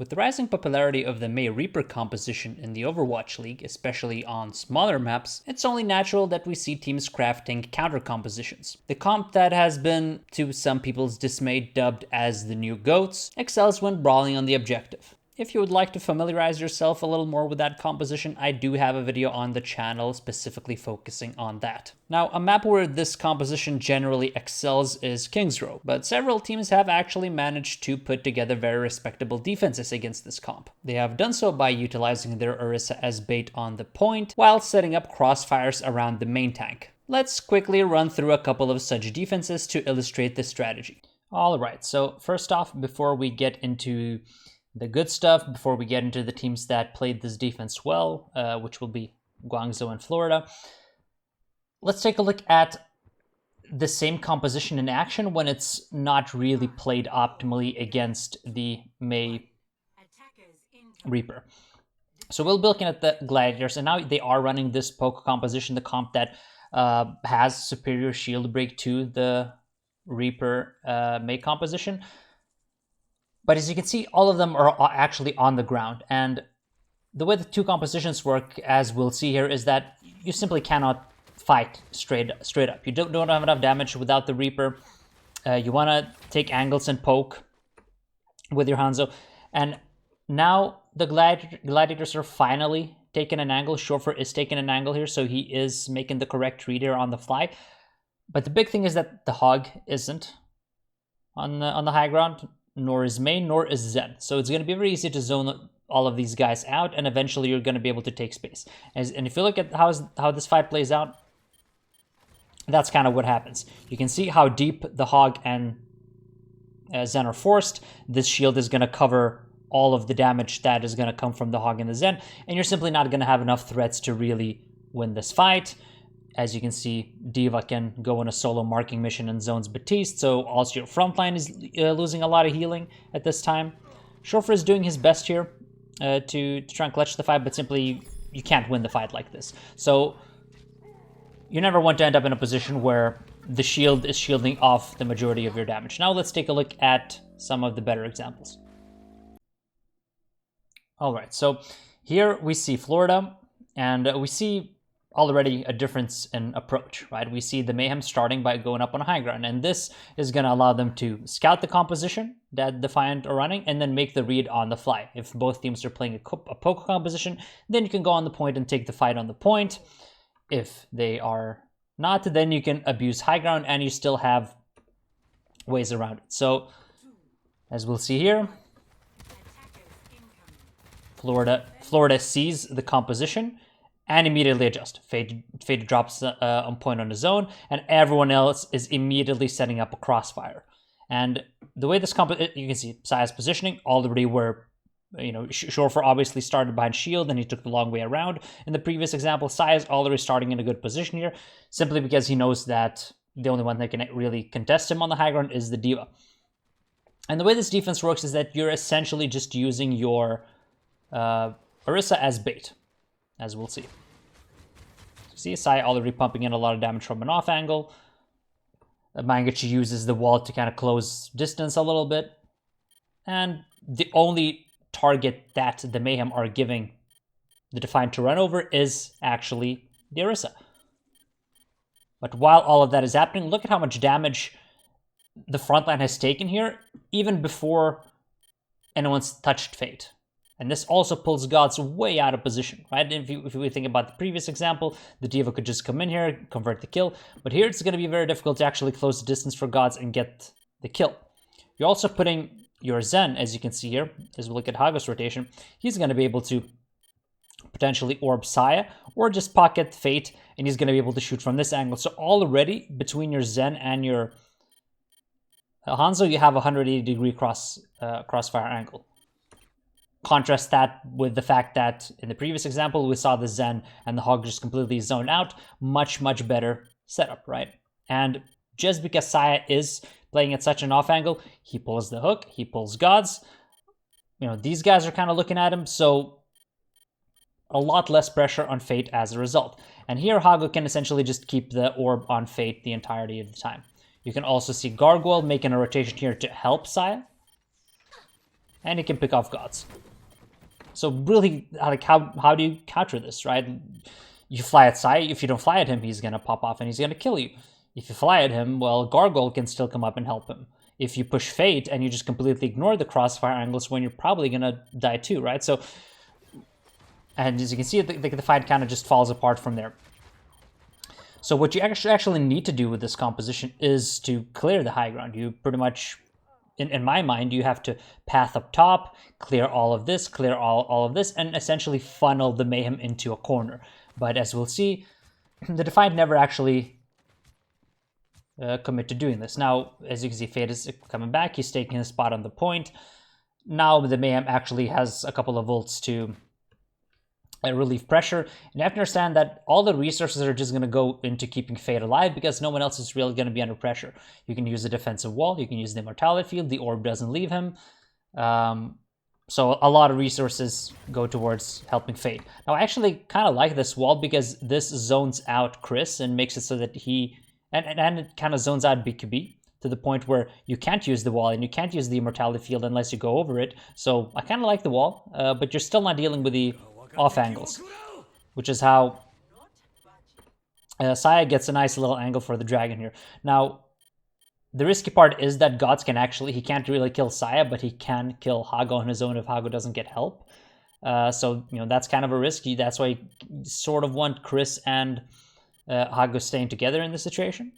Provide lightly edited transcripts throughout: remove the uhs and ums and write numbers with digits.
With the rising popularity of the Mei Reaper composition in the Overwatch League, especially on smaller maps, it's only natural that we see teams crafting counter compositions. The comp that has been, to some people's dismay, dubbed as the new GOATs, excels when brawling on the objective. If you would like to familiarize yourself a little more with that composition, I do have a video on the channel specifically focusing on that. Now, a map where this composition generally excels is King's Row, but several teams have actually managed to put together very respectable defenses against this comp. They have done so by utilizing their Orisa as bait on the point, while setting up crossfires around the main tank. Let's quickly run through a couple of such defenses to illustrate this strategy. Alright, so first off, before we get into the good stuff, before we get into the teams that played this defense well, which will be Guangzhou and Florida, let's take a look at the same composition in action when it's not really played optimally against the Mei Reaper. So we'll be looking at the Gladiators, and now they are running this poke composition, the comp that has superior shield break to the Reaper Mei composition. But as you can see, all of them are actually on the ground. And the way the two compositions work, as we'll see here, is that you simply cannot fight straight up. You don't have enough damage without the Reaper. You want to take angles and poke with your Hanzo. And now the Gladiators are finally taking an angle. Shofer is taking an angle here, so he is making the correct read here on the fly. But the big thing is that the Hog isn't on the high ground, nor is Mei, nor is Zen. So it's going to be very easy to zone all of these guys out, and eventually you're going to be able to take space. And if you look at how this fight plays out, that's kind of what happens. You can see how deep the Hog and Zen are forced. This shield is going to cover all of the damage that is going to come from the Hog and the Zen, and you're simply not going to have enough threats to really win this fight. As you can see, D.Va can go on a solo marking mission and zones Batiste, so also your frontline is losing a lot of healing at this time. Shofer is doing his best here to try and clutch the fight, but simply you can't win the fight like this. So you never want to end up in a position where the shield is shielding off the majority of your damage. Now let's take a look at some of the better examples. Alright, so here we see Florida, and we see already a difference in approach, right? We see the Mayhem starting by going up on high ground, and this is going to allow them to scout the composition that Defiant are running and then make the read on the fly. If both teams are playing a poke composition, then you can go on the point and take the fight on the point. If they are not, then you can abuse high ground and you still have ways around it. So, as we'll see here, Florida sees the composition and immediately adjust. Fade drops on point on his own, and everyone else is immediately setting up a crossfire. And the way this you can see Saya's positioning already where, Shofer obviously started behind shield and he took the long way around. In the previous example, Saya's already starting in a good position here, simply because he knows that the only one that can really contest him on the high ground is the D.Va. And the way this defense works is that you're essentially just using your Orisa as bait, as we'll see. See, Saya already pumping in a lot of damage from an off angle. Mangachi uses the wall to kind of close distance a little bit. And the only target that the Mayhem are giving the Defiant to run over is actually the Orisa. But while all of that is happening, look at how much damage the frontline has taken here, even before anyone's touched Fate. And this also pulls Gods way out of position, right? If we think about the previous example, the D.Va could just come in here, convert the kill. But here it's going to be very difficult to actually close the distance for Gods and get the kill. You're also putting your Zen, as you can see here, as we look at Haga's rotation, he's going to be able to potentially orb Saya or just pocket Fate, and he's going to be able to shoot from this angle. So already between your Zen and your Hanzo, you have a 180-degree crossfire angle. Contrast that with the fact that in the previous example, we saw the Zen and the Hog just completely zoned out. Much, much better setup, right? And just because Saya is playing at such an off angle, he pulls the hook, he pulls Gods. These guys are kind of looking at him, so a lot less pressure on Fate as a result. And here, Hago can essentially just keep the orb on Fate the entirety of the time. You can also see Gargoyle making a rotation here to help Saya. and he can pick off gods. So really, like, how do you counter this, right? You fly at Sai. If you don't fly at him, he's gonna pop off and he's gonna kill you. If you fly at him, well, Gargoyle can still come up and help him. If you push Fate and you just completely ignore the crossfire angles, when you're probably gonna die too, right? So, and as you can see, the fight kind of just falls apart from there. So what you actually need to do with this composition is to clear the high ground. You pretty much, in my mind, you have to path up top, clear all of this, clear all of this, and essentially funnel the Mayhem into a corner. But as we'll see, the Defiant never actually commit to doing this. Now, as you can see, Fate is coming back. He's taking his spot on the point. Now the Mayhem actually has a couple of ults to relieve pressure. And you have to understand that all the resources are just going to go into keeping Fate alive because no one else is really going to be under pressure. You can use the defensive wall. You can use the immortality field. The orb doesn't leave him. So a lot of resources go towards helping Fate. Now, I actually kind of like this wall because this zones out Chris and makes it so that he... And it kind of zones out BQB to the point where you can't use the wall and you can't use the immortality field unless you go over it. So I kind of like the wall, but you're still not dealing with the off angles, which is how Saya gets a nice little angle for the dragon here. Now, the risky part is that Gods can actually, he can't really kill Saya, but he can kill Hago on his own if Hago doesn't get help. So, you know, that's kind of a risky. That's why you sort of want Chris and Hago staying together in this situation.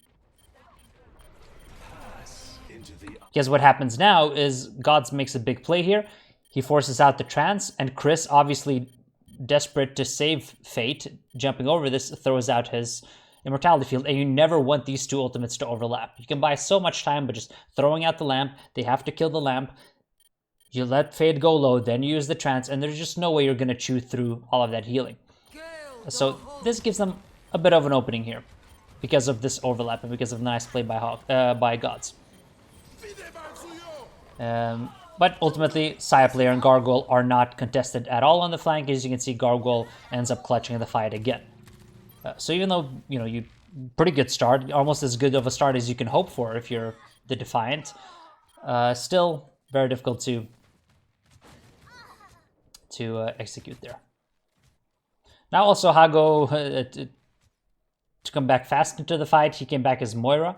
Because what happens now is Gods makes a big play here. He forces out the trance, and Chris, obviously desperate to save Fate, jumping over this, throws out his immortality field, and you never want these two ultimates to overlap. You can buy so much time by just throwing out the lamp. They have to kill the lamp. You let Fate go low, then you use the trance, and there's just no way you're going to chew through all of that healing. So this gives them a bit of an opening here because of this overlap and because of nice play by Gods. But ultimately, Saya player and Gargoyle are not contested at all on the flank. As you can see, Gargoyle ends up clutching the fight again. So even though, you know, you pretty good start, almost as good of a start as you can hope for if you're the Defiant, still very difficult to execute there. Now also Hago, to come back fast into the fight, he came back as Moira.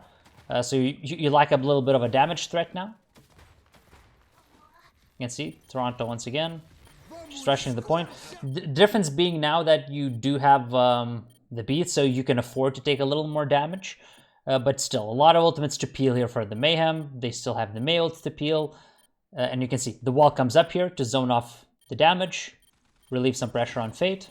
So you like a little bit of a damage threat now. You can see Toronto once again, just rushing to the point. The difference being now that you do have the beat, so you can afford to take a little more damage. But still, a lot of ultimates to peel here for the Mayhem. They still have the May ults to peel. And you can see the wall comes up here to zone off the damage, relieve some pressure on Fate.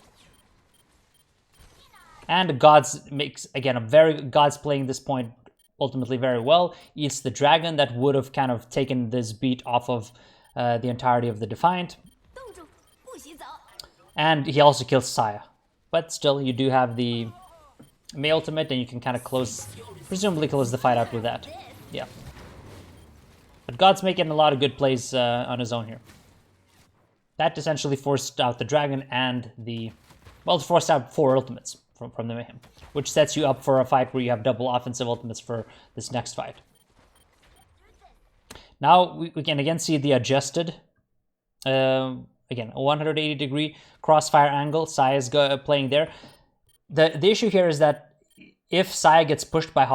And Gods makes, again, Gods playing this point ultimately very well. Eats the dragon that would have kind of taken this beat off of the entirety of the Defiant. And he also kills Saya. But still, you do have the May ultimate, and you can kind of presumably close the fight out with that. Yeah. But God's making a lot of good plays on his own here. That essentially forced out the dragon and it forced out 4 ultimates from the Mayhem, which sets you up for a fight where you have double offensive ultimates for this next fight. Now we can again see the adjusted, again, a 180-degree crossfire angle. Saya is playing there. The issue here is that if Saya gets pushed by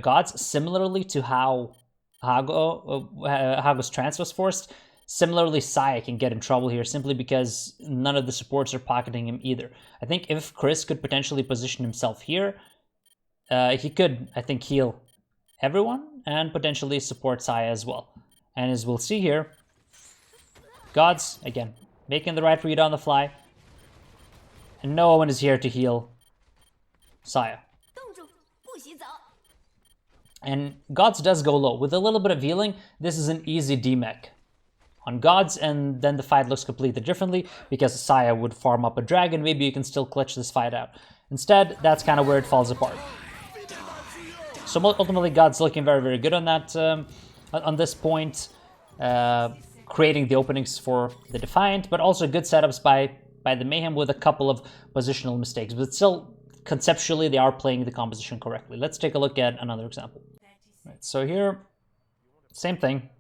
Gods, similarly to how Hago's trance was forced, similarly Saya can get in trouble here simply because none of the supports are pocketing him either. I think if Chris could potentially position himself here, he could, I think, heal everyone and potentially support Saya as well. And as we'll see here, Gods, again, making the right read on the fly. And no one is here to heal Saya. And Gods does go low. With a little bit of healing, this is an easy demech on Gods, and then the fight looks completely differently because Saya would farm up a dragon. Maybe you can still clutch this fight out. Instead, that's kind of where it falls apart. So ultimately, God's looking very, very good on that, on this point, creating the openings for the Defiant, but also good setups by the Mayhem with a couple of positional mistakes. But still, conceptually, they are playing the composition correctly. Let's take a look at another example. Right, so here, same thing.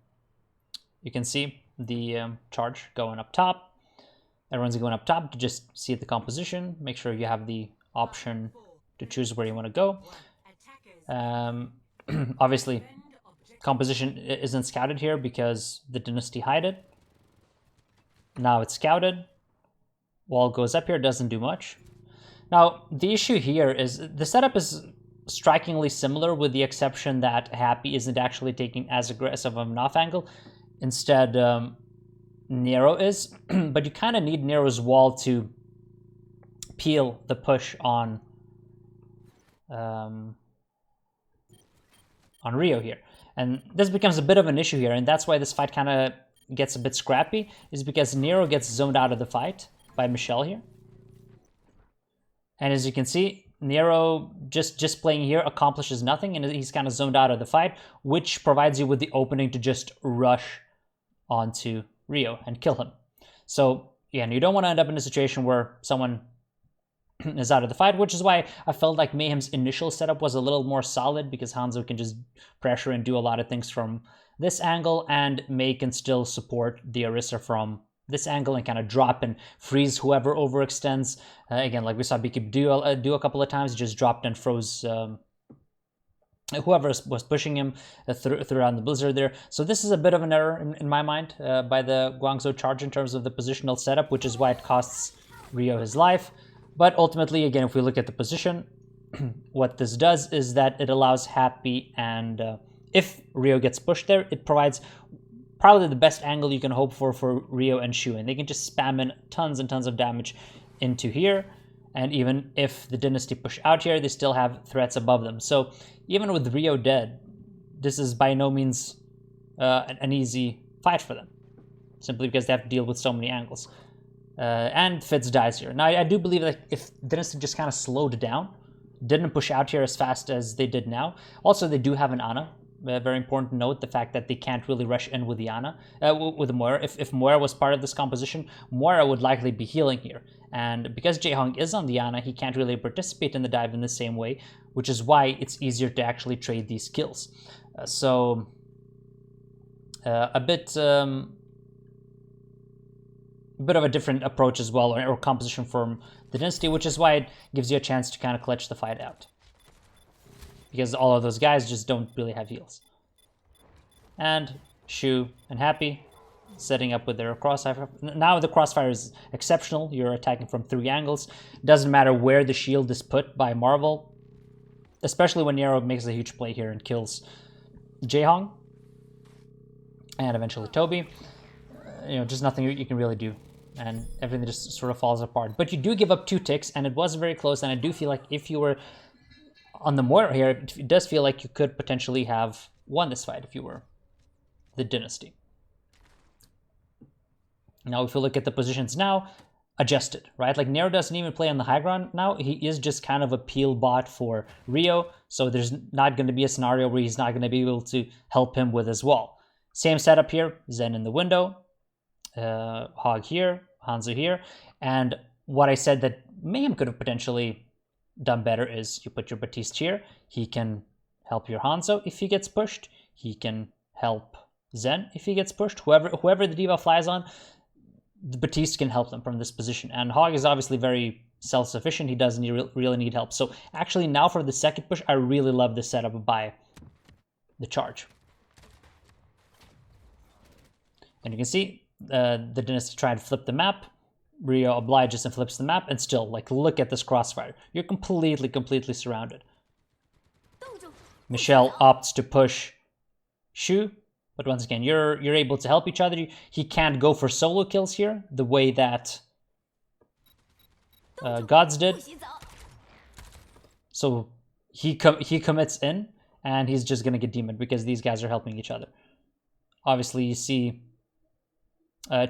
You can see the charge going up top. Everyone's going up top to just see the composition. Make sure you have the option to choose where you want to go. Obviously, composition isn't scouted here because the dynasty hide it. Now it's scouted. Wall goes up here, doesn't do much. Now, the issue here is the setup is strikingly similar with the exception that Happy isn't actually taking as aggressive of an off angle. Instead, Nero is, but you kind of need Nero's wall to peel the push on Rio here. And this becomes a bit of an issue here, and that's why this fight kind of gets a bit scrappy, is because Nero gets zoned out of the fight by Michelle here. And as you can see, Nero just playing here accomplishes nothing, and he's kind of zoned out of the fight, which provides you with the opening to just rush onto Rio and kill him. So, yeah, and you don't want to end up in a situation where someone is out of the fight, which is why I felt like Mayhem's initial setup was a little more solid, because Hanzo can just pressure and do a lot of things from this angle, and Mei can still support the Orisa from this angle and kind of drop and freeze whoever overextends. Again, like we saw BK do a couple of times, he just dropped and froze whoever was pushing him throughout the blizzard there. So this is a bit of an error in my mind by the Guangzhou Charge in terms of the positional setup, which is why it costs Rio his life. But ultimately, again, if we look at the position, what this does is that it allows Happy, and if Rio gets pushed there, it provides probably the best angle you can hope for Rio and Shu, and they can just spam in tons and tons of damage into here. And even if the Dynasty push out here, they still have threats above them. So even with Rio dead, this is by no means an easy fight for them, simply because they have to deal with so many angles. And Fitz dies here. Now, I do believe that if Dynasty just kind of slowed down, didn't push out here as fast as they did now. Also, they do have an Ana. Very important note, the fact that they can't really rush in with the Ana, with Moira. If Moira was part of this composition, Moira would likely be healing here. And because Jaehong is on the Ana, he can't really participate in the dive in the same way, which is why it's easier to actually trade these kills. A bit of a different approach as well, or composition from the Dynasty, which is why it gives you a chance to kind of clutch the fight out, because all of those guys just don't really have heals. And Shu and Happy setting up with their crossfire. Now the crossfire is exceptional. You're attacking from 3 angles. Doesn't matter where the shield is put by Marvel, especially when Nero makes a huge play here and kills Jaehong and eventually Toby. Just nothing you can really do, and everything just sort of falls apart. But you do give up 2 ticks, and it was very close, and I do feel like if you were on the Moira here, it does feel like you could potentially have won this fight if you were the Dynasty. Now, if you look at the positions now, adjusted, right? Like, Nero doesn't even play on the high ground now. He is just kind of a peel bot for Rio, so there's not going to be a scenario where he's not going to be able to help him with his wall. Same setup here, Zen in the window, Hog here, Hanzo here, and what I said that Mayhem could have potentially done better is you put your Batiste here. He can help your Hanzo if he gets pushed. He can help Zen if he gets pushed. Whoever the D.Va flies on, the Batiste can help them from this position. And Hog is obviously very self-sufficient. He doesn't really need help. So actually now for the second push, I really love the setup by the Charge. And you can see the Dynasty tried to flip the map. Rio obliges and flips the map, and still, like, look at this crossfire. You're completely surrounded. Michelle opts to push Shu, but once again, you're able to help each other. He can't go for solo kills here the way that Gods did. So he commits in, and he's just gonna get demoned because these guys are helping each other. Obviously, you see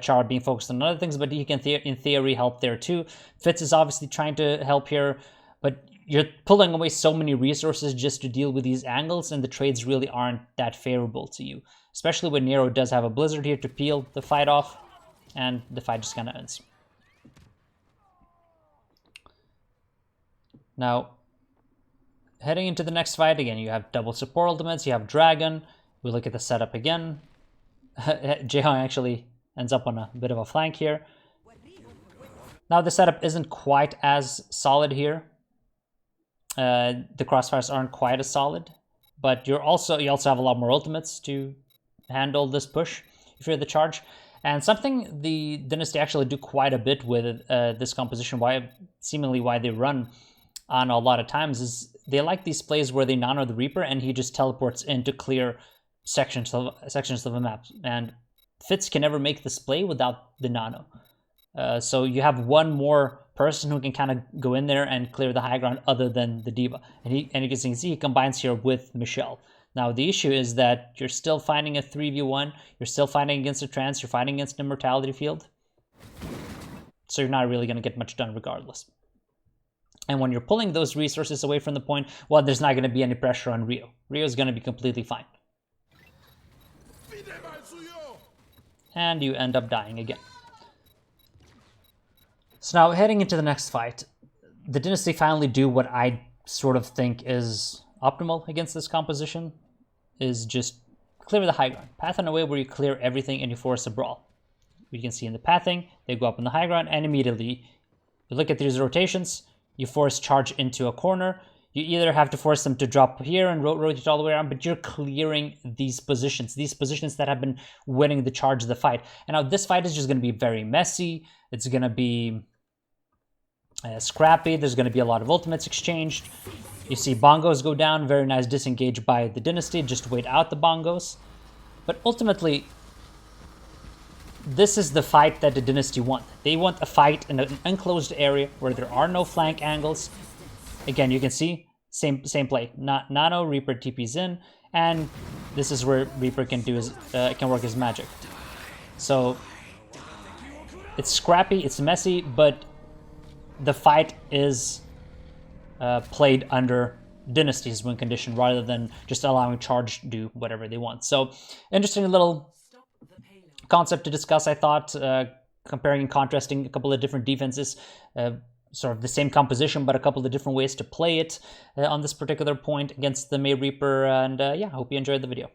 Char being focused on other things, but he can in theory help there too. Fitz is obviously trying to help here, but you're pulling away so many resources just to deal with these angles, and the trades really aren't that favorable to you, especially when Nero does have a blizzard here to peel the fight off, and the fight just kind of ends. Now, heading into the next fight, again, you have double support ultimates, you have Dragon. We look at the setup again. Jaehong actually ends up on a bit of a flank here. Now the setup isn't quite as solid here. The crossfires aren't quite as solid, but you also have a lot more ultimates to handle this push if you're the charge. And something the Dynasty actually do quite a bit with this composition, seemingly why they run on a lot of times, is they like these plays where they nano the Reaper and he just teleports in to clear sections of a map. And Fitz can never make this play without the nano. So you have one more person who can kind of go in there and clear the high ground other than the D.Va. And you can see he combines here with Michelle. Now, the issue is that you're still fighting a 3v1. You're still fighting against a trance. You're fighting against an immortality field. So you're not really going to get much done regardless. And when you're pulling those resources away from the point, well, there's not going to be any pressure on Rio. Rio's going to be completely fine. And you end up dying again. So now, heading into the next fight, the Dynasty finally do what I sort of think is optimal against this composition, is just clear the high ground. Path in a way where you clear everything and you force a brawl. You can see in the pathing, they go up on the high ground, and immediately you look at these rotations, you force charge into a corner. You either have to force them to drop here and rotate all the way around, but you're clearing these positions that have been winning the charge of the fight. And now this fight is just going to be very messy. It's going to be scrappy. There's going to be a lot of ultimates exchanged. You see bongos go down. Very nice disengage by the Dynasty. Just wait out the bongos. But ultimately, this is the fight that the Dynasty want. They want a fight in an enclosed area where there are no flank angles. Again, you can see, same play. Nano, Reaper TP's in, and this is where Reaper can work his magic. So it's scrappy, it's messy, but the fight is played under Dynasty's win condition rather than just allowing charge to do whatever they want. So interesting little concept to discuss, I thought, comparing and contrasting a couple of different defenses. Sort of the same composition, but a couple of different ways to play it on this particular point against the Mei Reaper. And yeah, I hope you enjoyed the video.